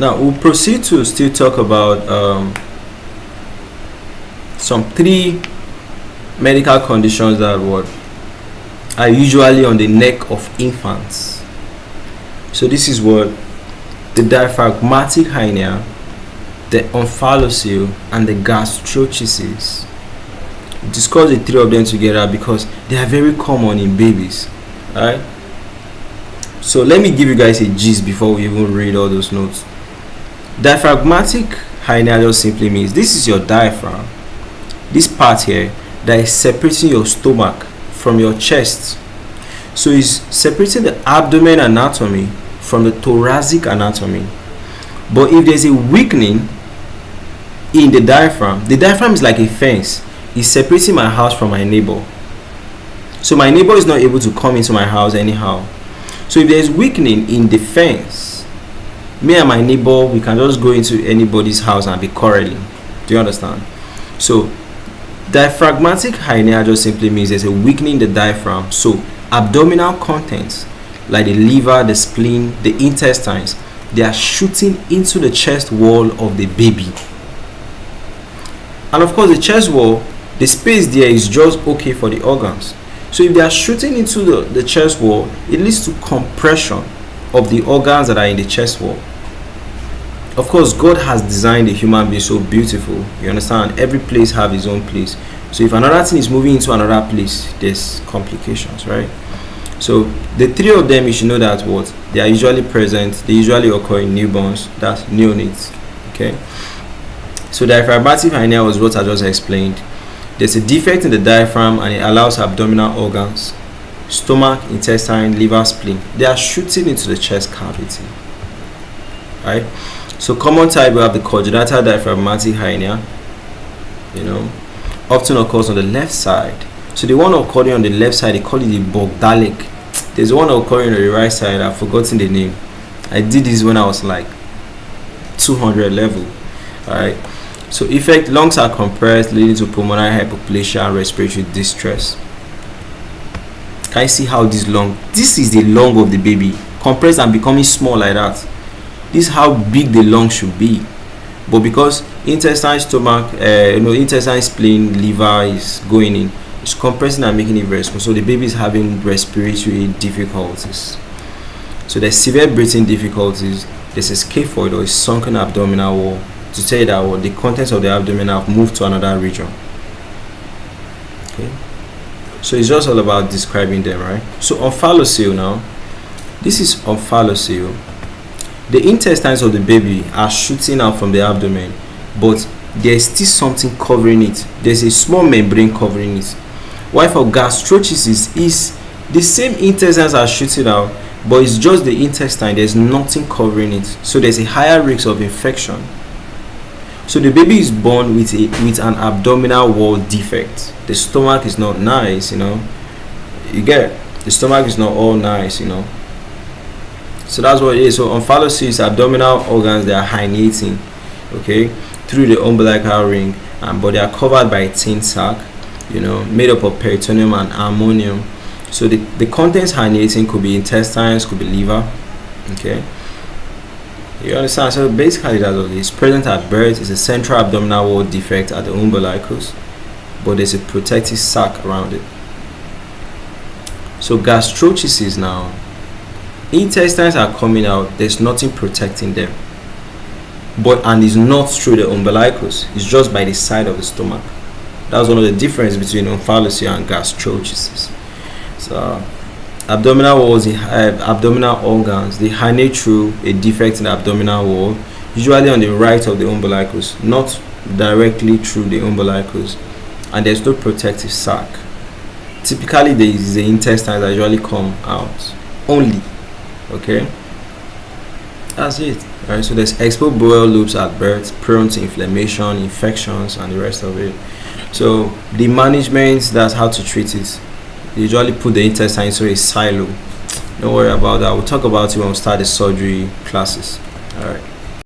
Now we'll proceed to still talk about some 3 medical conditions that are usually on the neck of infants. So this is what the diaphragmatic hernia, the omphalocele, and the gastroschisis. Discuss the 3 of them together because they are very common in babies. Alright, so let me give you guys a gist before we even read all those notes. Diaphragmatic hernia just simply means this is your diaphragm, this part here that is separating your stomach from your chest. So it's separating the abdomen anatomy from the thoracic anatomy. But if there's a weakening in the diaphragm is like a fence. It's separating my house from my neighbor. So my neighbor is not able to come into my house anyhow. So if there's weakening in the fence, me and my neighbor, we can just go into anybody's house and be quarreling. Do you understand? So diaphragmatic hernia just simply means there's a weakening in the diaphragm. So abdominal contents like the liver, the spleen, the intestines, they are shooting into the chest wall of the baby. And of course the chest wall, the space there is just okay for the organs. So if they are shooting into the chest wall, it leads to compression of the organs that are in the chest wall. Of course, God has designed the human being so beautiful. You understand? Every place have its own place. So if another thing is moving into another place, there's complications, right? So the 3 of them, you should know that what they are usually present. They usually occur in newborns, that's neonates. Okay. So diaphragmatic hernia was what I just explained. There's a defect in the diaphragm and it allows abdominal organs, stomach, intestine, liver, spleen. They are shooting into the chest cavity. Right? So common type, we have the congenital diaphragmatic hernia. Often occurs on the left side. So the one occurring on the left side, they call it the Bochdalek. There's one occurring on the right side. I've forgotten the name. I did this when I was like 200 level. Alright. So effect, lungs are compressed, leading to pulmonary hypoplasia and respiratory distress. Can you see how this is the lung of the baby, compressed and becoming small like that. This is how big the lung should be. But because intestine, stomach, intestine, spleen, liver is going in, it's compressing and making it very small. So the baby is having respiratory difficulties. So there's severe breathing difficulties. There's a scaphoid or a sunken abdominal wall, to tell you that the contents of the abdomen have moved to another region. Okay, so it's just all about describing them, right? So omphalocele now, this is omphalocele. The intestines of the baby are shooting out from the abdomen, but there's still something covering it. There's a small membrane covering it. While for gastroschisis, is the same intestines are shooting out, but it's just the intestine. There's nothing covering it, so there's a higher risk of infection. So the baby is born with an abdominal wall defect. The stomach is not nice, You get it? The stomach is not all nice, So that's what it is. So omphalocele is abdominal organs that are herniating, okay, through the umbilical ring, but they are covered by a thin sac, made up of peritoneum and amnion. So the contents herniating could be intestines, could be liver, okay. You understand? So basically that's what it is. Present at birth is a central abdominal wall defect at the umbilicus, but there's a protective sac around it. So gastroschisis now, intestines are coming out, there's nothing protecting them, and it's not through the umbilicus, it's just by the side of the stomach. That's one of the differences between omphalocele and gastroschisis. So abdominal walls, abdominal organs, they herniate through a defect in the abdominal wall, usually on the right of the umbilicus, not directly through the umbilicus, and there's no protective sac. Typically there is the intestines that usually come out only. Okay, that's it. Right, so there's exposed bowel loops at birth, prone to inflammation, infections, and the rest of it. So the management, that's how to treat it. They usually put the intestine into a silo. Don't worry about that. We'll talk about it when we start the surgery classes. All right.